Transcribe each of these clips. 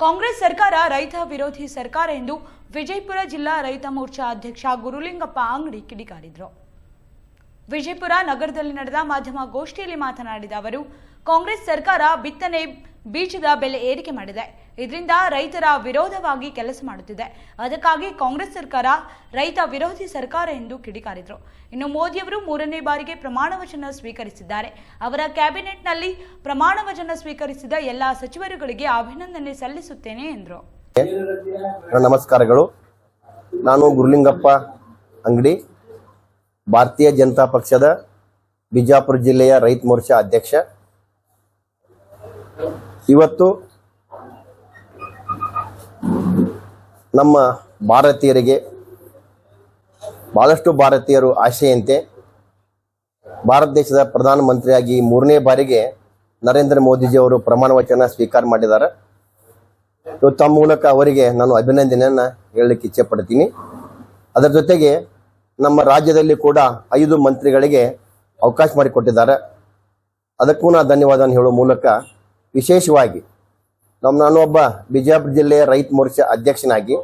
ಕಾಂಗ್ರೆಸ್ ಸರ್ಕಾರ ರೈತ ವಿರೋಧಿ ಸರ್ಕಾರ ಎಂದು ವಿಜಯಪುರ ಜಿಲ್ಲಾ ರೈತ ಮೋರ್ಚಾ ಅಧ್ಯಕ್ಷ ಗುರುಲಿಂಗಪ್ಪ ಅಂಗಡಿ ಕಿಡಿಕಾರಿದರು. ವಿಜಯಪುರ ನಗರದಲ್ಲಿ ನಡೆದ ಮಾಧ್ಯಮಗೋಷ್ಠಿಯಲ್ಲಿ ಮಾತನಾಡಿದ ಅವರು, ಕಾಂಗ್ರೆಸ್ ಸರ್ಕಾರ ಬಿತ್ತನೆ ಬೀಜದ ಬೆಲೆ ಏರಿಕೆ ಮಾಡಿದೆ. ಇದರಿಂದ ರೈತರ ವಿರೋಧವಾಗಿ ಕೆಲಸ ಮಾಡುತ್ತಿದೆ. ಅದಕ್ಕಾಗಿ ಕಾಂಗ್ರೆಸ್ ಸರ್ಕಾರ ರೈತ ವಿರೋಧಿ ಸರ್ಕಾರ ಎಂದು ಕಿಡಿಕಾರಿದರು. ಇನ್ನು ಮೋದಿಯವರು 3ನೇ ಬಾರಿಗೆ ಪ್ರಮಾಣ ವಚನ ಸ್ವೀಕರಿಸಿದ್ದಾರೆ. ಅವರ ಕ್ಯಾಬಿನೆಟ್ನಲ್ಲಿ ಪ್ರಮಾಣ ವಚನ ಸ್ವೀಕರಿಸಿದ ಎಲ್ಲ ಸಚಿವರುಗಳಿಗೆ ಅಭಿನಂದನೆ ಸಲ್ಲಿಸುತ್ತೇನೆ ಎಂದರು. ನಮಸ್ಕಾರಗಳು. ನಾನು ಗುರುಲಿಂಗಪ್ಪ ಅಂಗಡಿ, ಭಾರತೀಯ ಜನತಾ ಪಕ್ಷದ ಬಿಜಾಪುರ ಜಿಲ್ಲೆಯ ರೈತ ಮೋರ್ಚಾ ಅಧ್ಯಕ್ಷ. ಇವತ್ತು ನಮ್ಮ ಭಾರತೀಯರಿಗೆ, ಬಹಳಷ್ಟು ಭಾರತೀಯರು ಆಶೆಯಂತೆ ಭಾರತ ದೇಶದ ಪ್ರಧಾನಮಂತ್ರಿಯಾಗಿ 3ನೇ ಬಾರಿಗೆ ನರೇಂದ್ರ ಮೋದಿಜಿಯವರು ಪ್ರಮಾಣ ವಚನ ಸ್ವೀಕಾರ ಮಾಡಿದ್ದಾರೆ. ತಮ್ಮ ಮೂಲಕ ಅವರಿಗೆ ನಾನು ಅಭಿನಂದನೆಯನ್ನು ಹೇಳಲಿಕ್ಕೆ ಇಚ್ಛೆ ಪಡ್ತೀನಿ. ಅದರ ಜೊತೆಗೆ ನಮ್ಮ ರಾಜ್ಯದಲ್ಲಿ ಕೂಡ 5 ಮಂತ್ರಿಗಳಿಗೆ ಅವಕಾಶ ಮಾಡಿಕೊಟ್ಟಿದ್ದಾರೆ. ಅದಕ್ಕೂ ನಾನು ಧನ್ಯವಾದ ಹೇಳುವ ಮೂಲಕ ವಿಶೇಷವಾಗಿ ನಾನು ಒಬ್ಬ ಬಿಜಾಪುರ ಜಿಲ್ಲೆಯ ರೈತ ಮೋರ್ಚಾ ಅಧ್ಯಕ್ಷನಾಗಿ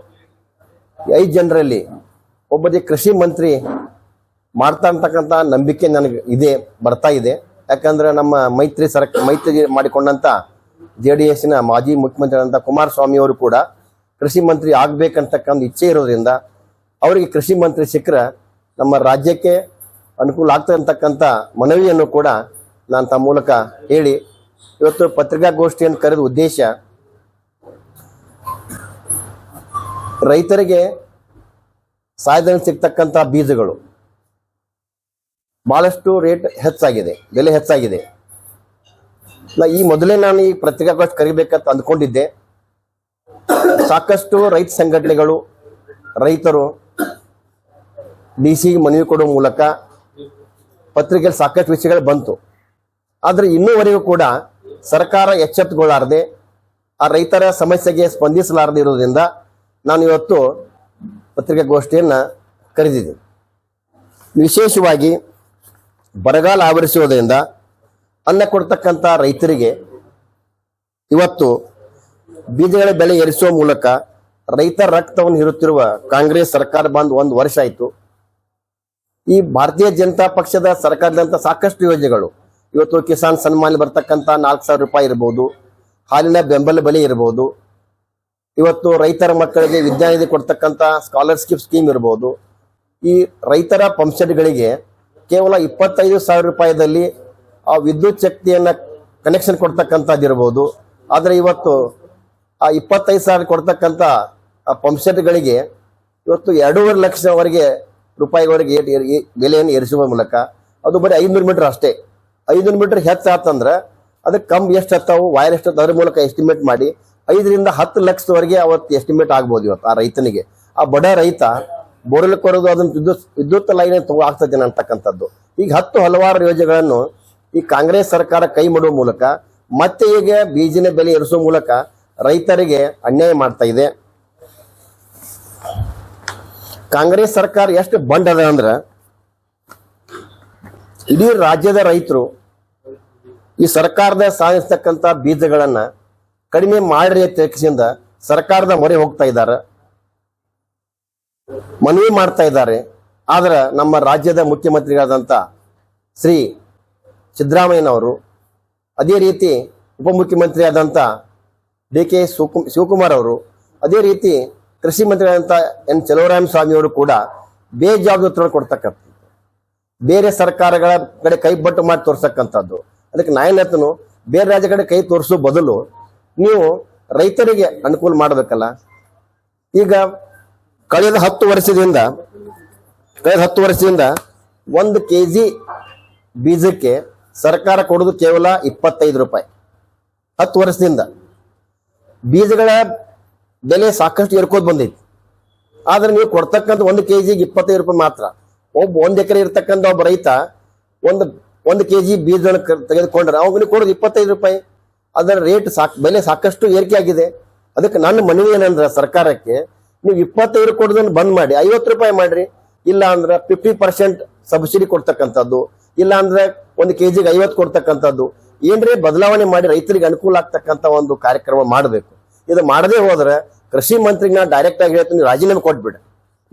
5 ಜನರಲ್ಲಿ ಒಬ್ಬ ಕೃಷಿ ಮಂತ್ರಿ ಮಾಡ್ತಾ ಅಂತಕ್ಕಂಥ ನಂಬಿಕೆ ನನಗೆ ಬರ್ತಾ ಇದೆ. ಯಾಕಂದ್ರೆ ನಮ್ಮ ಮೈತ್ರಿ ಮಾಡಿಕೊಂಡಂತ JDSನ ಮಾಜಿ ಮುಖ್ಯಮಂತ್ರಿಯಾದಂಥ ಕುಮಾರಸ್ವಾಮಿ ಅವರು ಕೂಡ ಕೃಷಿ ಮಂತ್ರಿ ಆಗ್ಬೇಕಂತಕ್ಕಂಥ ಇಚ್ಛೆ ಇರೋದ್ರಿಂದ ಅವರಿಗೆ ಕೃಷಿ ಮಂತ್ರಿ ಸಿಕ್ಕರೆ ನಮ್ಮ ರಾಜ್ಯಕ್ಕೆ ಅನುಕೂಲ ಆಗ್ತದೆ ಅಂತಕ್ಕಂಥ ಮನವಿಯನ್ನು ಕೂಡ ನಾನು ತಮ್ಮ ಮೂಲಕ ಹೇಳಿ ಇವತ್ತು ಪತ್ರಿಕಾಗೋಷ್ಠಿಯನ್ನು ಕರೆದ ಉದ್ದೇಶ, ರೈತರಿಗೆ ಸಹಾಯಧನ ಸಿಗ್ತಕ್ಕಂಥ ಬೀಜಗಳು ಬಹಳಷ್ಟು ರೇಟ್ ಹೆಚ್ಚಾಗಿದೆ, ಬೆಲೆ ಹೆಚ್ಚಾಗಿದೆ. ಈ ಮೊದಲೇ ನಾನು ಈ ಪತ್ರಿಕಾಗೋಷ್ಠಿ ಕರಿಬೇಕಂತ ಅಂದ್ಕೊಂಡಿದ್ದೆ. ಸಾಕಷ್ಟು ರೈತ ಸಂಘಟನೆಗಳು, ರೈತರು DC ಮನವಿ ಕೊಡುವ ಮೂಲಕ ಪತ್ರಿಕೆಯಲ್ಲಿ ಸಾಕಷ್ಟು ವಿಷಯಗಳು ಬಂತು. ಆದರೆ ಇನ್ನೂವರೆಗೂ ಕೂಡ ಸರ್ಕಾರ ಎಚ್ಚೆತ್ತುಕೊಳ್ಳಾರದೆ ಆ ರೈತರ ಸಮಸ್ಯೆಗೆ ಸ್ಪಂದಿಸಲಾರದೆ ಇರೋದ್ರಿಂದ ನಾನು ಇವತ್ತು ಪತ್ರಿಕಾಗೋಷ್ಠಿಯನ್ನು ಕರೆದಿದ್ದೀನಿ. ವಿಶೇಷವಾಗಿ ಬರಗಾಲ ಆವರಿಸುವುದರಿಂದ ಅನ್ನ ಕೊಡ್ತಕ್ಕಂಥ ರೈತರಿಗೆ ಇವತ್ತು ಬೀಜಗಳ ಬೆಲೆ ಏರಿಸುವ ಮೂಲಕ ರೈತರ ರಕ್ತವನ್ನು ಹೀರುತ್ತಿರುವ ಕಾಂಗ್ರೆಸ್ ಸರ್ಕಾರ ಬಂದು 1 ವರ್ಷ ಆಯಿತು. ಈ ಭಾರತೀಯ ಜನತಾ ಪಕ್ಷದ ಸರ್ಕಾರದಂತ ಸಾಕಷ್ಟು ಯೋಜನೆಗಳು, ಇವತ್ತು ಕಿಸಾನ್ ಸನ್ಮಾನ್ ಬರ್ತಕ್ಕಂಥ 4,000 ರೂಪಾಯಿ ಇರ್ಬೋದು, ಹಾಲಿನ ಬೆಂಬಲ ಬೆಲೆ ಇರ್ಬೋದು, ಇವತ್ತು ರೈತರ ಮಕ್ಕಳಿಗೆ ವಿದ್ಯಾನಿಧಿ ಕೊಡ್ತಕ್ಕಂಥ ಸ್ಕಾಲರ್ಶಿಪ್ ಸ್ಕೀಮ್ ಇರ್ಬೋದು, ಈ ರೈತರ ಪಂಪ್ಸೆಟ್ಗಳಿಗೆ ಕೇವಲ 25,000 ರೂಪಾಯಿದಲ್ಲಿ ಆ ವಿದ್ಯುತ್ ಶಕ್ತಿಯನ್ನು ಕನೆಕ್ಷನ್ ಕೊಡ್ತಕ್ಕಂಥದ್ದಿರ್ಬೋದು. ಆದರೆ ಇವತ್ತು ಆ 25,000 ಕೊಡ್ತಕ್ಕಂಥ ಆ ಪಂಪ್ಸೆಟ್ಗಳಿಗೆ ಇವತ್ತು 2.5 ಲಕ್ಷವರೆಗೆ ರೂಪಾಯಿವರೆಗೆ ಬೆಲೆಯನ್ನು ಏರಿಸುವ ಮೂಲಕ ಅದು ಬರೀ 500 ಮೀಟರ್ ಅಷ್ಟೇ. 500 ಮೀಟರ್ ಹೆಚ್ಚಾತಂದ್ರೆ ಅದಕ್ಕೆ ಕಮ್ಮಿ ಎಷ್ಟು ಹತ್ತಾವು, ವೈರ್ ಎಷ್ಟು, ಅದರ ಮೂಲಕ ಎಸ್ಟಿಮೇಟ್ ಮಾಡಿ 5 ರಿಂದ 10 ಲಕ್ಷದವರೆಗೆ ಅವತ್ತು ಎಸ್ಟಿಮೇಟ್ ಆಗ್ಬೋದು ಇವತ್ತು ಆ ರೈತನಿಗೆ. ಆ ಬಡ ರೈತ ಬೋರ್ವೆಲ್ ಕೊಡೋದು ಅದನ್ನು ವಿದ್ಯುತ್ ಲೈನ್ ಆಗ್ತದೆ ಅಂತಕ್ಕಂಥದ್ದು. ಈಗ ಹಲವಾರು ಯೋಜನೆಗಳನ್ನು ಈ ಕಾಂಗ್ರೆಸ್ ಸರ್ಕಾರ ಕೈ ಮಾಡುವ ಮೂಲಕ ಮತ್ತೆ ಈಗ ಬೀಜಿನ ಬೆಲೆ ಏರಿಸುವ ಮೂಲಕ ರೈತರಿಗೆ ಅನ್ಯಾಯ ಮಾಡ್ತಾ ಇದೆ. ಕಾಂಗ್ರೆಸ್ ಸರ್ಕಾರ ಎಷ್ಟು ಬಂಡ್ ಅದ ಅಂದ್ರೆ ಇಡೀ ರಾಜ್ಯದ ರೈತರು ಈ ಸರ್ಕಾರದ ಸಾಧಿಸ್ತಕ್ಕಂಥ ಬೀಜಗಳನ್ನ ಕಡಿಮೆ ಮಾಡ್ರಿ ತೆಗೆಸಿಂದ ಸರ್ಕಾರದ ಮೊರೆ ಹೋಗ್ತಾ ಇದ್ದಾರೆ, ಮನವಿ ಮಾಡ್ತಾ ಇದ್ದಾರೆ. ಆದ್ರೆ ನಮ್ಮ ರಾಜ್ಯದ ಮುಖ್ಯಮಂತ್ರಿಗಳಾದಂಥ ಶ್ರೀ ಸಿದ್ದರಾಮಯ್ಯನವರು, ಅದೇ ರೀತಿ ಉಪಮುಖ್ಯಮಂತ್ರಿ ಆದಂಥ DK ಶಿವಕುಮಾರ್ ಅವರು, ಅದೇ ರೀತಿ ಕೃಷಿ ಮಂತ್ರಿಯಾದಂಥ N. ಚಲುವರಾಯಸ್ವಾಮಿ ಅವರು ಕೂಡ ಬೇಜವಾಬ್ದಾರಿ ಕೊಡ್ತಕ್ಕಂಥದ್ದು, ಬೇರೆ ಸರ್ಕಾರಗಳ ಕಡೆ ಕೈ ಬಟ್ಟು ಮಾಡಿ ತೋರ್ಸಕ್ಕಂಥದ್ದು. ಅದಕ್ಕೆ ನಾಯಕನು ಬೇರೆ ರಾಜ್ಯ ಕಡೆ ಕೈ ತೋರಿಸೋ ಬದಲು ನೀವು ರೈತರಿಗೆ ಅನುಕೂಲ ಮಾಡಬೇಕಲ್ಲ. ಈಗ ಕಳೆದ 10 ವರ್ಷದಿಂದ 1 kg ಬೀಜಕ್ಕೆ ಸರ್ಕಾರ ಕೊಡೋದು ಕೇವಲ 25 ರೂಪಾಯಿ. 10 ವರ್ಷದಿಂದ ಬೀಜಗಳ ಬೆಲೆ ಸಾಕಷ್ಟು ಏರ್ಕೋದು ಬಂದೈತಿ. ಆದ್ರೆ ನೀವು ಕೊಡ್ತಕ್ಕಂಥ 1 kg 25 ರೂಪಾಯಿ ಮಾತ್ರ. 1 ಎಕರೆ ಇರ್ತಕ್ಕಂಥ ಒಬ್ಬ ರೈತ 1 kg ಬೀಜ ತೆಗೆದುಕೊಂಡ್ರೆ ಅವ್ನಿಗೆ ಕೊಡೋದು 25 ರೂಪಾಯಿ. ಅದರ ರೇಟ್ ಬೆಲೆ ಸಾಕಷ್ಟು ಏರಿಕೆ ಆಗಿದೆ. ಅದಕ್ಕೆ ನನ್ನ ಮನವಿ ಏನಂದ್ರೆ ಸರ್ಕಾರಕ್ಕೆ, ನೀವು 25 ಕೊಡೋದನ್ನು ಬಂದ್ ಮಾಡಿ 50 ರೂಪಾಯಿ ಮಾಡ್ರಿ. ಇಲ್ಲ ಅಂದ್ರೆ 50% ಸಬ್ಸಿಡಿ ಕೊಡ್ತಕ್ಕಂಥದ್ದು, ಇಲ್ಲ ಅಂದ್ರೆ 1 kg 50 ಕೊಡ್ತಕ್ಕಂಥದ್ದು, ಏನ್ರಿ ಬದಲಾವಣೆ ಮಾಡಿ ರೈತರಿಗೆ ಅನುಕೂಲ ಆಗ್ತಕ್ಕಂಥ ಒಂದು ಕಾರ್ಯಕ್ರಮ ಮಾಡಬೇಕು. ಇದು ಮಾಡದೇ ಹೋದ್ರೆ ಕೃಷಿ ಮಂತ್ರಿಗೆ ನಾನು ಡೈರೆಕ್ಟ್ ಆಗಿ ಹೇಳ್ತೀನಿ, ನೀವು ರಾಜೀನಾಮೆ ಕೊಟ್ಬಿಡಿ.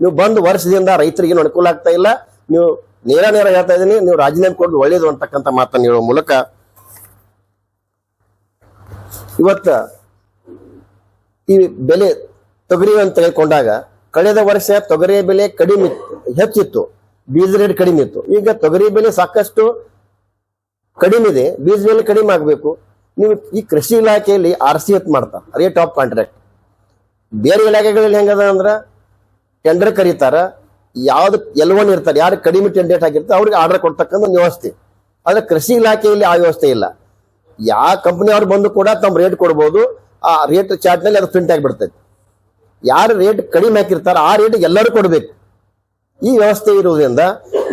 ನೀವು ಬಂದು ವರ್ಷದಿಂದ ರೈತರಿಗೆ ಅನುಕೂಲ ಆಗ್ತಾ ಇಲ್ಲ, ನೀವು ನೇರ ಹೇಳ್ತಾ ಇದ್ದೀನಿ, ನೀವು ರಾಜೀನಾಮೆ ಕೊಟ್ಟು ಒಳ್ಳೇದು ಅಂತಕ್ಕಂಥ ಮಾತನ್ನು ಹೇಳುವ ಮೂಲಕ ಇವತ್ತ ಈ ಬೆಲೆ ತೊಗರಿ ಅಂತ ತೆಗೆದುಕೊಂಡಾಗ ಕಳೆದ ವರ್ಷ ತೊಗರಿಯ ಬೆಲೆ ಕಡಿಮೆ ಹೆಚ್ಚಿತ್ತು, ಬೀಜ ರೇಟ್ ಕಡಿಮೆ ಇತ್ತು. ಈಗ ತೊಗರಿ ಬೆಲೆ ಸಾಕಷ್ಟು ಕಡಿಮೆ ಇದೆ, ಬೀಜ ಬೆಲೆ ಕಡಿಮೆ ಆಗಬೇಕು. ನೀವು ಈ ಕೃಷಿ ಇಲಾಖೆಯಲ್ಲಿ RCF ಮಾಡ್ತಾರೆ, ರೇಟ್ ಆಫ್ ಕಾಂಟ್ರಾಕ್ಟ್. ಬೇರೆ ಇಲಾಖೆಗಳಲ್ಲಿ ಹೆಂಗದ ಅಂದ್ರೆ ಟೆಂಡರ್ ಕರೀತಾರ, ಯಾವ್ದು L1 ಇರ್ತಾರೆ, ಯಾರು ಕಡಿಮೆ ಟೆಂಡರ್ ಆಗಿರ್ತಾರೆ ಅವ್ರಿಗೆ ಆರ್ಡರ್ ಕೊಡ್ತಕ್ಕಂಥ ಒಂದು ವ್ಯವಸ್ಥೆ. ಆದ್ರೆ ಕೃಷಿ ಇಲಾಖೆಯಲ್ಲಿ ಆ ವ್ಯವಸ್ಥೆ ಇಲ್ಲ. ಯಾವ ಕಂಪನಿ ಅವ್ರು ಬಂದು ಕೂಡ ತಮ್ಮ ರೇಟ್ ಕೊಡ್ಬೋದು, ಆ ರೇಟ್ ಚಾರ್ಟ್ ನಲ್ಲಿ ಅದು ಪ್ರಿಂಟ್ ಆಗಿಬಿಡ್ತೈತಿ. ಯಾರು ರೇಟ್ ಕಡಿಮೆ ಹಾಕಿರ್ತಾರ ಆ ರೇಟ್ ಎಲ್ಲರೂ ಕೊಡ್ಬೇಕು. ಈ ವ್ಯವಸ್ಥೆ ಇರುವುದರಿಂದ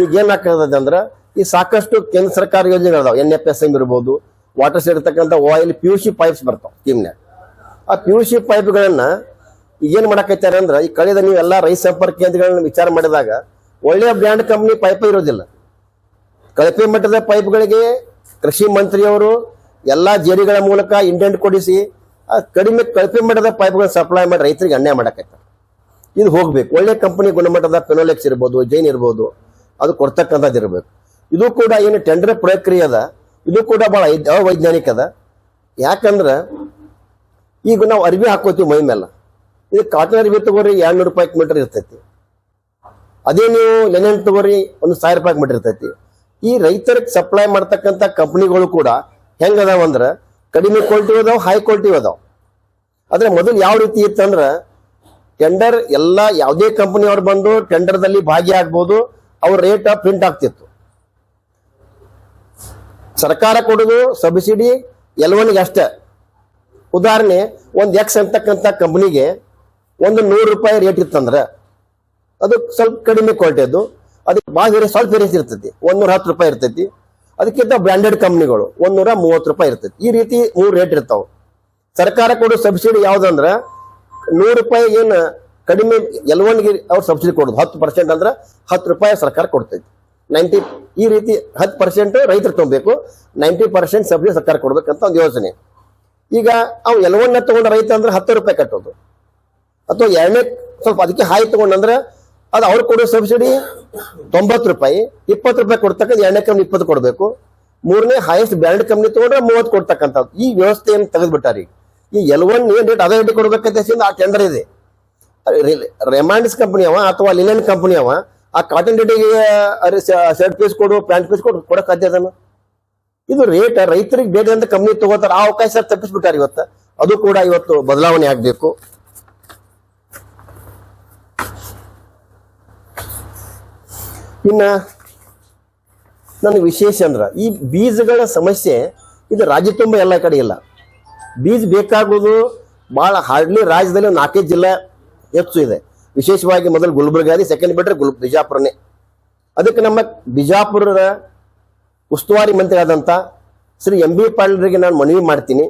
ಈಗ ಏನಾಗ್ತದೆ ಅಂದ್ರೆ ಈ ಸಾಕಷ್ಟು ಕೇಂದ್ರ ಸರ್ಕಾರ ಯೋಜನೆಗಳದಾವ, NFSM ಇರ್ಬೋದು, ವಾಟರ್ ಸೈಡ್ ಇರ್ತಕ್ಕಂಥ ಆಯಿಲ್ PVC ಪೈಪ್ಸ್ ಬರ್ತಾವ ಸ್ಕೀಮ್ನಾಗ. ಆ PVC ಪೈಪ್ಗಳನ್ನ ಈಗೇನ್ ಮಾಡಕೈತಾರೆ ಅಂದ್ರೆ ಈ ಕಳೆದ ನೀವೆಲ್ಲ ರೈತ ಸಂಪರ್ಕ ಕೇಂದ್ರಗಳನ್ನ ವಿಚಾರ ಮಾಡಿದಾಗ ಒಳ್ಳೆಯ ಬ್ರ್ಯಾಂಡ್ ಕಂಪ್ನಿ ಪೈಪ್ ಇರೋದಿಲ್ಲ. ಕಳಪೆ ಮಟ್ಟದ ಪೈಪ್ಗಳಿಗೆ ಕೃಷಿ ಮಂತ್ರಿಯವರು ಎಲ್ಲಾ ಜೇಡಿಗಳ ಮೂಲಕ ಇಂಡೆಂಟ್ ಕೊಡಿಸಿ ಆ ಕಡಿಮೆ ಕಳಪೆ ಮಟ್ಟದ ಪೈಪ್ಗಳನ್ನ ಸಪ್ಲೈ ಮಾಡಿ ರೈತರಿಗೆ ಅನ್ಯಾಯ ಮಾಡಕೈತಾರೆ. ಇದು ಹೋಗ್ಬೇಕು. ಒಳ್ಳೆ ಕಂಪನಿ ಗುಣಮಟ್ಟದ ಫಿನೋಲೆಕ್ಸ್ ಇರ್ಬೋದು, ಜೈನ್ ಇರ್ಬೋದು, ಅದು ಕೊಡ್ತಕ್ಕಂಥದ್ದು ಇರಬೇಕು. ಇದು ಕೂಡ ಏನು ಟೆಂಡರ್ ಪ್ರಕ್ರಿಯೆ ಅದ, ಇದು ಕೂಡ ಬಹಳ ಅವೈಜ್ಞಾನಿಕ ಅದ. ಯಾಕಂದ್ರೆ ಈಗ ನಾವು ಅರ್ಬಿ ಹಾಕೋತೀವಿ ಮೈ ಮೇಲೆ, ಇದು ಕಾಟನ್ ಅರ್ಬಿ ತಗೋರಿ 200 ರೂಪಾಯಿ ಮೀಟರ್ ಇರ್ತೈತಿ, ಅದೇ ನೀವು ಲೆನೆನ್ ತಗೋರಿ 1000 ರೂಪಾಯಿ ಮೀಟರ್ ಇರ್ತೈತಿ. ಈ ರೈತರಿಗೆ ಸಪ್ಲೈ ಮಾಡ್ತಕ್ಕಂಥ ಕಂಪನಿಗಳು ಕೂಡ ಹೆಂಗದಾವ ಅಂದ್ರೆ ಕಡಿಮೆ ಕ್ವಾಲಿಟಿ ಅದಾವ, ಹೈ ಕ್ವಾಲಿಟಿ ಅದಾವ. ಆದ್ರೆ ಮೊದಲು ಯಾವ ರೀತಿ ಇತ್ತಂದ್ರ ಟೆಂಡರ್ ಎಲ್ಲ ಯಾವುದೇ ಕಂಪನಿ ಅವ್ರು ಬಂದು ಟೆಂಡರ್ದಲ್ಲಿ ಭಾಗಿಯಾಗಬಹುದು, ಅವ್ರ ರೇಟ್ ಪ್ರಿಂಟ್ ಆಗ್ತಿತ್ತು. ಸರ್ಕಾರ ಕೊಡೋದು ಸಬ್ಸಿಡಿ L1 ಅಷ್ಟೇ. ಉದಾಹರಣೆ ಒಂದು X ಅಂತಕ್ಕಂಥ ಕಂಪನಿಗೆ ಒಂದು 100 ರೂಪಾಯಿ ರೇಟ್ ಇತ್ತಂದ್ರೆ ಅದು ಸ್ವಲ್ಪ ಕಡಿಮೆ ಕ್ವಾಲಿಟಿ, ಅದು ಅದಕ್ಕೆ ಭಾಳ ಸ್ವಲ್ಪ ರೇಟ್ ಇರ್ತೈತಿ, 110 ರೂಪಾಯಿ ಇರ್ತೈತಿ. ಅದಕ್ಕಿಂತ ಬ್ರ್ಯಾಂಡೆಡ್ ಕಂಪ್ನಿಗಳು 130 ರೂಪಾಯಿ ಇರ್ತೈತಿ. ಈ ರೀತಿ 3 ರೇಟ್ ಇರ್ತಾವ. ಸರ್ಕಾರ ಕೊಡೋ ಸಬ್ಸಿಡಿ ಯಾವ್ದಂದ್ರ 100 ರೂಪಾಯಿ ಏನು ಕಡಿಮೆ L1ಗೆ ಅವ್ರು ಸಬ್ಸಿಡಿ ಕೊಡೋದು 10% ಅಂದ್ರೆ 10 ರೂಪಾಯಿ ಸರ್ಕಾರ ಕೊಡ್ತೈತಿ. 90 ಈ ರೀತಿ 10% ರೈತರು ತಗೋಬೇಕು, 90% ಸಬ್ಸಿಡಿ ಸರ್ಕಾರ ಕೊಡ್ಬೇಕಂತ ಒಂದು ಯೋಜನೆ. ಈಗ ಅವು L1 ತಗೊಂಡ ರೈತ ಅಂದ್ರೆ 10 ರೂಪಾಯಿ ಕಟ್ಟೋದು, ಅಥವಾ 2ನೇ ಸ್ವಲ್ಪ ಅದಕ್ಕೆ ಹಾಯಿ ತಗೊಂಡಂದ್ರೆ ಅದು ಅವ್ರು ಕೊಡೋ ಸಬ್ಸಿಡಿ 90 ರೂಪಾಯಿ, 20 ರೂಪಾಯಿ ಕೊಡ್ತಕ್ಕಂಥ 2ನೇ ಕಂಪ್ನಿ 20 ಕೊಡಬೇಕು, 3ನೇ ಹೈಯೆಸ್ಟ್ ಬ್ರ್ಯಾಂಡ್ ಕಂಪ್ನಿ ತಗೊಂಡ್ರೆ 30 ಕೊಡ್ತಕ್ಕಂಥದ್ದು. ಈ ವ್ಯವಸ್ಥೆಯನ್ನು ತೆಗೆದ್ಬಿಟ್ಟಾರಿ. ಈ L1 ಏನ್ ರೇಟ್ ಅದೇ ರೇಟ್ ಕೊಡ್ಬೇಕಂತ ಆ ಟೆಂಡರ್ ಇದೆ. ರೆಮಾಂಡ್ಸ್ ಕಂಪನಿ ಅವ ಅಥವಾ ಲಿನೆನ್ ಕಂಪನಿ ಅವ ಆ ಕಾಟನ್ ರೇಟಿಗೆ ಶರ್ಟ್ ಪೀಸ್ ಕೊಡು, ಪ್ಯಾಂಟ್ ಪೀಸ್ ಕೊಡು ಕೊಡಕ್ ಸಾಧ್ಯ ಅದನ್ನು. ಇದು ರೇಟ್ ರೈತರಿಗೆ ಬೇಕಂತ ಕಂಪ್ನಿ ತಗೋತಾರ, ಆ ಅವಕಾಶ ತಪ್ಪಿಸ್ಬಿಟ್ಟಾರ. ಇವತ್ತು ಅದು ಕೂಡ ಇವತ್ತು ಬದಲಾವಣೆ ಆಗ್ಬೇಕು. ಇನ್ನ ನನಗೆ ವಿಶೇಷ ಅಂದ್ರ ಈ ಬೀಜಗಳ ಸಮಸ್ಯೆ ಇದು ರಾಜ್ಯ ತುಂಬ ಎಲ್ಲ ಕಡೆ ಇಲ್ಲ. ಬೀಜ ಬೇಕಾಗುವುದು ಬಹಳ ಹಾರ್ಡ್ಲಿ ರಾಜ್ಯದಲ್ಲಿ 4 ಜಿಲ್ಲೆ ಹೆಚ್ಚು ಇದೆ. ವಿಶೇಷವಾಗಿ ಮೊದಲು ಗುಲ್ಬರ್ಗ, ಸೆಕೆಂಡ್ ಬಿಟ್ರೆ ಬಿಜಾಪುರನೇ. ಅದಕ್ಕೆ ನಮ್ಮ ಬಿಜಾಪುರ ಉಸ್ತುವಾರಿ ಮಂತ್ರಿ ಆದಂತ ಶ್ರೀ MB ಪಾಟೀಲ್ರಿಗೆ ನಾನು ಮನವಿ ಮಾಡ್ತೀನಿ.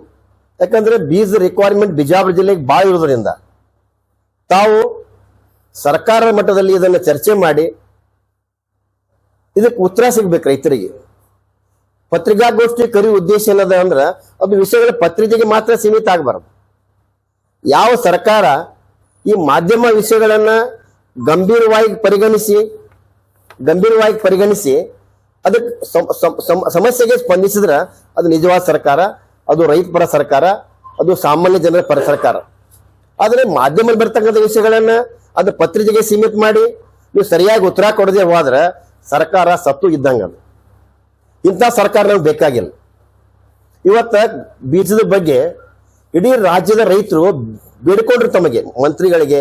ಯಾಕಂದ್ರೆ ಬೀಜ ರಿಕ್ವೈರ್ಮೆಂಟ್ ಬಿಜಾಪುರ ಜಿಲ್ಲೆಗೆ ಭಾಳ ಇರೋದ್ರಿಂದ ತಾವು ಸರ್ಕಾರ ಮಟ್ಟದಲ್ಲಿ ಇದನ್ನು ಚರ್ಚೆ ಮಾಡಿ ಇದಕ್ಕೆ ಉತ್ತರ ಸಿಗ್ಬೇಕು ರೈತರಿಗೆ. ಪತ್ರಿಕಾಗೋಷ್ಠಿ ಕರೆಯುವ ಉದ್ದೇಶ ಏನದ ಅಂದ್ರ ಅದು ವಿಷಯಗಳ ಪತ್ರಿಕೆಗೆ ಮಾತ್ರ ಸೀಮಿತ ಆಗಬಾರದು. ಯಾವ ಸರ್ಕಾರ ಈ ಮಾಧ್ಯಮ ವಿಷಯಗಳನ್ನ ಗಂಭೀರವಾಗಿ ಪರಿಗಣಿಸಿ ಅದಕ್ಕೆ ಸಮಸ್ಯೆಗೆ ಸ್ಪಂದಿಸಿದ್ರ ಅದು ನಿಜವಾದ ಸರ್ಕಾರ, ಅದು ರೈತ ಪರ ಸರ್ಕಾರ, ಅದು ಸಾಮಾನ್ಯ ಜನರ ಪರ ಸರ್ಕಾರ. ಆದ್ರೆ ಮಾಧ್ಯಮ ಬರ್ತಕ್ಕಂಥ ವಿಷಯಗಳನ್ನ ಅದು ಪತ್ರಿಕೆಗೆ ಸೀಮಿತ ಮಾಡಿ ನೀವು ಸರಿಯಾಗಿ ಉತ್ತರ ಕೊಡದೆ ಹೋದ್ರೆ ಸರ್ಕಾರ ಸತ್ತು ಇದ್ದಂಗ. ಇಂಥ ಸರ್ಕಾರ ನಮ್ಗೆ ಬೇಕಾಗಿಲ್ಲ. ಇವತ್ತ ಬೀಜದ ಬಗ್ಗೆ ಇಡೀ ರಾಜ್ಯದ ರೈತರು ಬೇಡ್ಕೊಂಡ್ರು, ತಮಗೆ ಮಂತ್ರಿಗಳಿಗೆ,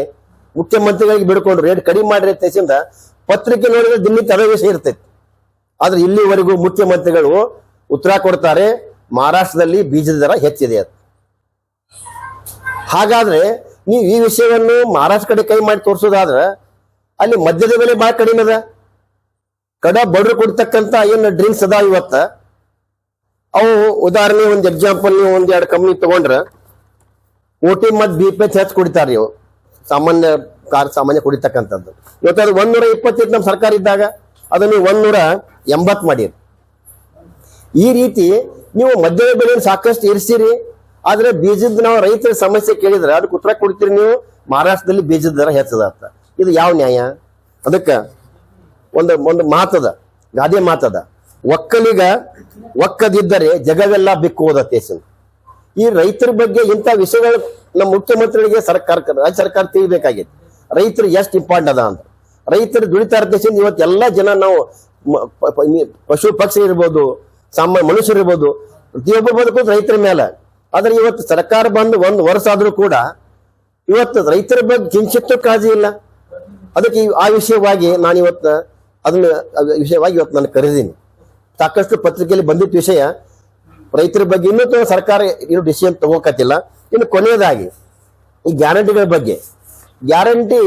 ಮುಖ್ಯಮಂತ್ರಿಗಳಿಗೆ ಬೇಡ್ಕೊಂಡ್ರು ರೇಟ್ ಕಡಿಮೆ ಮಾಡ್ರಿ ಅಂತ. ಪತ್ರಿಕೆ ನೋಡಿದ್ರೆ ದಿಲ್ಲಿ ತಲೆ ವಿಷಯ ಇರ್ತೈತಿ. ಆದ್ರೆ ಇಲ್ಲಿವರೆಗೂ ಮುಖ್ಯಮಂತ್ರಿಗಳು ಉತ್ತರ ಕೊಡ್ತಾರೆ, ಮಹಾರಾಷ್ಟ್ರದಲ್ಲಿ ಬೀಜದ ದರ ಹೆಚ್ಚಿದೆ ಅಂತ. ಹಾಗಾದ್ರೆ ನೀವು ಈ ವಿಷಯವನ್ನು ಮಹಾರಾಷ್ಟ್ರ ಕಡೆ ಕೈ ಮಾಡಿ ತೋರಿಸೋದಾದ್ರೆ ಅಲ್ಲಿ ಮದ್ಯದ ಬೆಲೆ ಬಹಳ ಕಡಿಮೆ ಅದ. ಬಡ್ರು ಕೊಡ್ತಕ್ಕಂಥ ಏನು ಡ್ರಿಂಕ್ಸ್ ಅದಾವ ಇವತ್ತ, ಅವು ಉದಾಹರಣೆ ಒಂದು ಎಕ್ಸಾಂಪಲ್ ನೀವು 1-2 ಕಂಪ್ನಿ ತಗೊಂಡ್ರೆ OT ಮತ್ತು BPH ಹೆಚ್ಚು ಕುಡಿತಾರ. ಇವು ಸಾಮಾನ್ಯ ಕುಡಿತಕ್ಕಂಥದ್ದು. ಇವತ್ತು ಅದು 120 ನಮ್ಮ ಸರ್ಕಾರ ಇದ್ದಾಗ ಅದನ್ನು 180 ಮಾಡಿರಿ. ಈ ರೀತಿ ನೀವು ಮದ್ಯದ ಬೆಲೆಯನ್ನು ಸಾಕಷ್ಟು ಇರಿಸಿರಿ, ಆದ್ರೆ ಬೀಜದ ನಾವು ರೈತರ ಸಮಸ್ಯೆ ಕೇಳಿದ್ರೆ ಅದಕ್ಕೆ ಉತ್ತರ ಕೊಡ್ತೀರಿ ನೀವು ಮಹಾರಾಷ್ಟ್ರದಲ್ಲಿ ಬೀಜದ ದರ ಹೆಚ್ಚದ ಅಂತ. ಇದು ಯಾವ ನ್ಯಾಯ? ಅದಕ್ಕೆ ಒಂದು ಮಾತದ, ಗಾದೆ ಮಾತದ, ಒಕ್ಕಲಿಗ ಒಕ್ಕದಿದ್ದರೆ ಜಗವೆಲ್ಲ ಬಿಕ್ಕುವುದ ತೇಸಿನ. ಈ ರೈತರ ಬಗ್ಗೆ ಇಂಥ ವಿಷಯಗಳು ನಮ್ಮ ಮುಖ್ಯಮಂತ್ರಿಗಳಿಗೆ ರಾಜ್ಯ ಸರ್ಕಾರ ತಿಳಿಬೇಕಾಗಿದೆ. ರೈತರು ಎಷ್ಟು ಇಂಪಾರ್ಟೆಂಟ್ ಅದ ಅಂತ. ರೈತರು ದುಡಿತಾ ದೇಶದಿಂದ ಇವತ್ತು ಎಲ್ಲ ಜನ ನಾವು ಪಶು ಪಕ್ಷಿ ಇರ್ಬೋದು, ಸಾಮಾನ್ಯ ಮನುಷ್ಯರು ಇರ್ಬೋದು, ಪ್ರತಿಯೊಬ್ಬರು ಬದುಕೋದು ರೈತರ ಮೇಲೆ. ಆದ್ರೆ ಇವತ್ತು ಸರ್ಕಾರ ಬಂದು 1 ವರ್ಷ ಆದ್ರೂ ಕೂಡ ಇವತ್ತು ರೈತರ ಬಗ್ಗೆ ಕಿಂಚಿತ್ತೂ ಕಾಳಜಿ ಇಲ್ಲ. ಅದಕ್ಕೆ ಆ ವಿಷಯವಾಗಿ ನಾನು ಇವತ್ತು ಇವತ್ತು ನಾನು ಕರೆದೀನಿ. ಸಾಕಷ್ಟು ಪತ್ರಿಕೆಯಲ್ಲಿ ಬಂದಿದ್ದ ವಿಷಯ ರೈತರ ಬಗ್ಗೆ ಇನ್ನೂ ಸರ್ಕಾರ ಏನು ಡಿಸಿಷನ್ ತಗೋಕತ್ತಿಲ್ಲ. ಇನ್ನು ಕೊನೆಯದಾಗಿ ಈ ಗ್ಯಾರಂಟಿಗಳ ಬಗ್ಗೆ, ಗ್ಯಾರಂಟಿ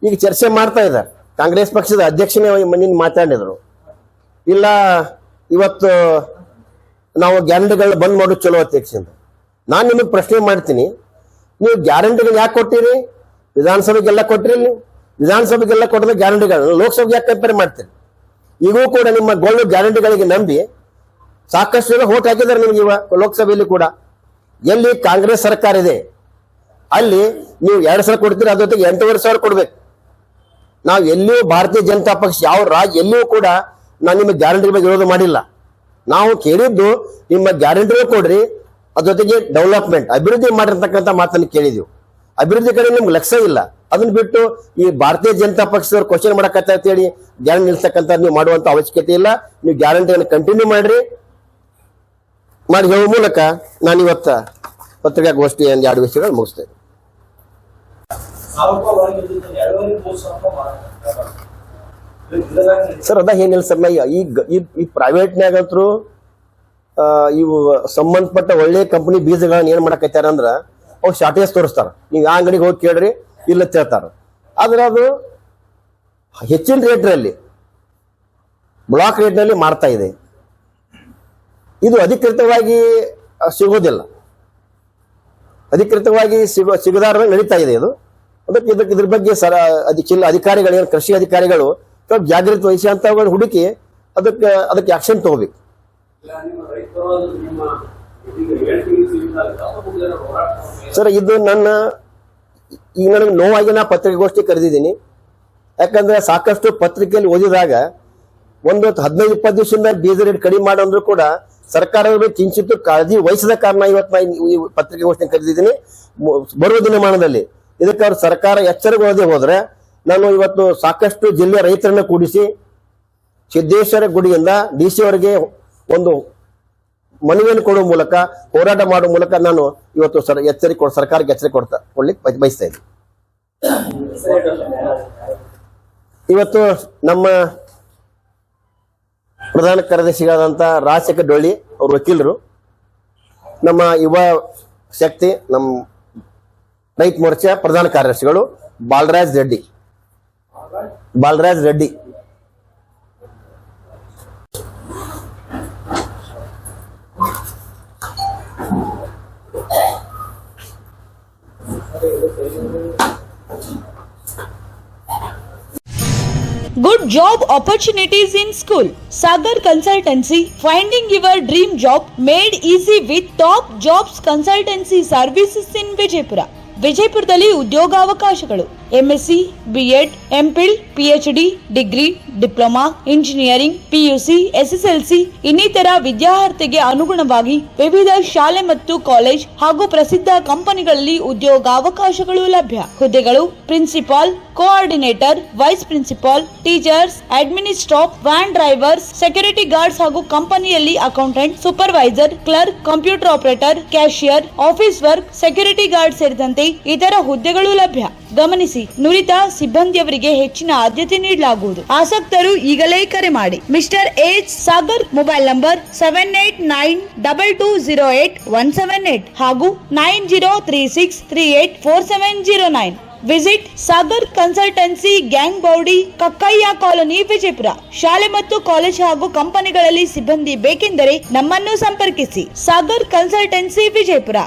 ಈಗ ಚರ್ಚೆ ಮಾಡ್ತಾ ಇದ್ದಾರೆ. ಕಾಂಗ್ರೆಸ್ ಪಕ್ಷದ ಅಧ್ಯಕ್ಷನೇ ನಿನ್ನೆ ಮಾತಾಡಿದ್ರು, ಇಲ್ಲ ಇವತ್ತು ನಾವು ಗ್ಯಾರಂಟಿಗಳನ್ನ ಬಂದ್ ಮಾಡೋದು ಚಲೋ ಅಧ್ಯಕ್ಷ ಅಂತ. ನಾನು ನಿಮಗೆ ಪ್ರಶ್ನೆ ಮಾಡ್ತೀನಿ, ನೀವು ಗ್ಯಾರಂಟಿಗಳು ಯಾಕೆ ಕೊಟ್ಟಿರಿ? ವಿಧಾನಸಭೆಗೆಲ್ಲ ಕೊಟ್ಟಿರಿ. ನೀವು ವಿಧಾನಸಭೆಗೆಲ್ಲ ಕೊಟ್ಟಿದ್ರೆ ಗ್ಯಾರಂಟಿಗಳನ್ನ ಲೋಕಸಭೆಗೆ ಯಾಕೆ ಕಂಪೇರ್ ಮಾಡ್ತೀರಿ? ಈಗೂ ಕೂಡ ನಿಮ್ಮ ಗೋಲ್ಡ್ ಗ್ಯಾರಂಟಿಗಳಿಗೆ ನಂಬಿ ಸಾಕಷ್ಟು ಜನ ಹೋಟ್ ಹಾಕಿದ್ದಾರೆ ನಿಮ್ಗೆ ಲೋಕಸಭೆಯಲ್ಲಿ ಕೂಡ. ಎಲ್ಲಿ ಕಾಂಗ್ರೆಸ್ ಸರ್ಕಾರ ಇದೆ ಅಲ್ಲಿ ನೀವು 2 ಸಾವಿರ ಕೊಡ್ತೀರಿ, ಅದ್ರ ಜೊತೆಗೆ 8,500 ಕೊಡ್ಬೇಕು. ನಾವು ಎಲ್ಲಿಯೂ ಭಾರತೀಯ ಜನತಾ ಪಕ್ಷ ಯಾವ ರಾಜ್ಯ ಎಲ್ಲಿಯೂ ಕೂಡ ನಾನು ನಿಮಗೆ ಗ್ಯಾರಂಟಿ ಬಗ್ಗೆ ವಿರೋಧ ಮಾಡಿಲ್ಲ. ನಾವು ಕೇಳಿದ್ದು ನಿಮ್ಮ ಗ್ಯಾರಂಟಿ ಕೊಡ್ರಿ, ಅದ್ರ ಜೊತೆಗೆ ಡೆವಲಪ್ಮೆಂಟ್ ಅಭಿವೃದ್ಧಿ ಮಾಡಿರ್ತಕ್ಕಂಥ ಮಾತನ್ನು ಕೇಳಿದ್ವಿ. ಅಭಿವೃದ್ಧಿ ಕಡೆ ನಿಮ್ಗೆ ಲಕ್ಷ್ಯ ಇಲ್ಲ. ಅದನ್ನ ಬಿಟ್ಟು ಈ ಭಾರತೀಯ ಜನತಾ ಪಕ್ಷದವ್ರು ಕ್ವಶನ್ ಮಾಡಕತ್ತ ಅಂತೇಳಿ ಗ್ಯಾರಂಟಿ ನಿಲ್ಸಕ್ಕಂತ ನೀವು ಮಾಡುವಂತ ಅವಶ್ಯಕತೆ ಇಲ್ಲ. ನೀವು ಗ್ಯಾರಂಟಿಯನ್ನು ಕಂಟಿನ್ಯೂ ಮಾಡಿ ಹೇಳುವ ಮೂಲಕ ನಾನು ಇವತ್ತ ಪತ್ರಿಕಾಗೋಷ್ಠಿ 2 ವಿಷಯಗಳು ಮುಗಿಸ್ತೇನೆ. ಸರ್ ಅದ ಏನಿಲ್ಲ ಸರ್, ಈ ಪ್ರೈವೇಟ್ನಾಗಂತರೂ ಇವು ಸಂಬಂಧಪಟ್ಟ ಒಳ್ಳೆ ಕಂಪನಿ ಬೀಜಗಳನ್ನ ಏನ್ ಮಾಡಕತ್ತಾರ ಅಂದ್ರ ಅವು ಶಾರ್ಟೇಜ್ ತೋರಿಸ್ತಾರ. ನೀವು ಯಾವ ಅಂಗಡಿಗೆ ಹೋಗಿ ಕೇಳ್ರಿ ಇಲ್ಲ ಹೇಳ್ತಾರ. ಆದ್ರೆ ಅದು ಹೆಚ್ಚಿನ ರೇಟ್ನಲ್ಲಿ ಬ್ಲಾಕ್ ರೇಟ್ನಲ್ಲಿ ಮಾರ್ತಾ ಇದೆ. ಇದು ಅಧಿಕೃತವಾಗಿ ಸಿಗೋದಿಲ್ಲ, ಅಧಿಕೃತವಾಗಿ ಸಿಗದಾರ ನಡೀತಾ ಇದೆ ಇದು. ಅದಕ್ಕೆ ಇದ್ರ ಬಗ್ಗೆ ಅಧಿಕಾರಿಗಳು ಏನು ಕೃಷಿ ಅಧಿಕಾರಿಗಳು ಸ್ವಲ್ಪ ಜಾಗೃತಿ ವಹಿಸಿ ಅಂತ ಹುಡುಕಿ ಅದಕ್ಕೆ ಆಕ್ಷನ್ ತಗೋಬೇಕು. ಸರ್ ಇದು ಈಗ ನನಗೆ ನೋವಾಗಿ ನಾ ಪತ್ರಿಕಾಗೋಷ್ಠಿ ಕರೆದಿದ್ದೀನಿ. ಯಾಕಂದ್ರೆ ಸಾಕಷ್ಟು ಪತ್ರಿಕೆಯಲ್ಲಿ ಓದಿದಾಗ ಒಂದು 15-20 ದಿವಸದಿಂದ ಬೀಜ ರೇಟ್ ಕಡಿಮೆ ಮಾಡೋಂದ್ರೂ ಕೂಡ ಸರ್ಕಾರದ ಕಿಂಚಿತ್ತು ಕಾಳಜಿ ವಹಿಸದ ಕಾರಣ ಇವತ್ತು ನಾ ಈ ಪತ್ರಿಕಾಗೋಷ್ಠಿ ಕರೆದಿದ್ದೀನಿ. ಬರುವ ದಿನಮಾನದಲ್ಲಿ ಇದಕ್ಕೆ ಅವ್ರ ಸರ್ಕಾರ ಎಚ್ಚರಗೊಳ್ಳದೆ ಹೋದ್ರೆ ನಾನು ಇವತ್ತು ಸಾಕಷ್ಟು ಜಿಲ್ಲೆಯ ರೈತರನ್ನ ಕೂಡಿಸಿ ಸಿದ್ದೇಶ್ವರ ಗುಡಿಯಿಂದ DC ಅವರಿಗೆ ಒಂದು ಮನವಿಯನ್ನು ಕೊಡುವ ಮೂಲಕ, ಹೋರಾಟ ಮಾಡುವ ಮೂಲಕ ನಾನು ಇವತ್ತು ಸರ್ಕಾರಕ್ಕೆ ಎಚ್ಚರಿಕೆ ಕೊಡ್ಲಿಕ್ಕೆ ಬಯಸ್ತಾ ಇದ್ದೀನಿ. ಇವತ್ತು ನಮ್ಮ ಪ್ರಧಾನ ಕಾರ್ಯದರ್ಶಿಗಳಾದಂಥ ರಾಜಶೇಖರ್ ಡೊಳ್ಳಿ ಅವ್ರ ವಕೀಲರು, ನಮ್ಮ ಯುವ ಶಕ್ತಿ, ನಮ್ಮ ರೈತ ಮೋರ್ಚಾ ಪ್ರಧಾನ ಕಾರ್ಯದರ್ಶಿಗಳು Balaraj Reddy. Good job opportunities in school. Sagar Consultancy, finding your dream job made easy with top jobs consultancy services in Vijaypura. ವಿಜಯಪುರದಲ್ಲಿ ಉದ್ಯೋಗಾವಕಾಶಗಳು MSc, B.Ed, MPhil, PhD, degree, diploma, engineering, PUC, SSLC ಇನ್ನಿತರ ವಿದ್ಯಾರ್ಥಿಗೆ ಅನುಗುಣವಾಗಿ ವಿವಿಧ ಶಾಲೆ ಮತ್ತು ಕಾಲೇಜ್ ಹಾಗೂ ಪ್ರಸಿದ್ಧ ಕಂಪನಿಗಳಲ್ಲಿ ಉದ್ಯೋಗಾವಕಾಶಗಳು ಲಭ್ಯ. ಹುದ್ದೆಗಳು principal, coordinator, vice principal, teachers, administrative, van drivers, security guards ಹಾಗೂ ಕಂಪನಿಯಲ್ಲಿ accountant, supervisor, clerk, computer operator, cashier, office work, security guard ಸೇರಿದಂತೆ ಇತರ ಹುದ್ದೆಗಳು ಲಭ್ಯ. ಗಮನಿಸಿ, ನುರಿತ ಸಿಬ್ಬಂದಿಯವರಿಗೆ ಹೆಚ್ಚಿನ ಆದ್ಯತೆ ನೀಡಲಾಗುವುದು. ಆಸಕ್ತರು ಈಗಲೇ ಕರೆ ಮಾಡಿ. Mister H Sagar, mobile number 7892208178 ಹಾಗೂ 9036384709. Visit Sagar consultancy, gang body, Kakkayya colony, Vijayapura. ಶಾಲೆ ಮತ್ತು ಕಾಲೇಜ್ ಹಾಗೂ ಕಂಪನಿಗಳಲ್ಲಿ ಸಿಬ್ಬಂದಿ ಬೇಕೆಂದರೆ ನಮ್ಮನ್ನು ಸಂಪರ್ಕಿಸಿ. ಸಾಗರ್ ಕನ್ಸಲ್ಟೆನ್ಸಿ, ವಿಜಯಪುರ.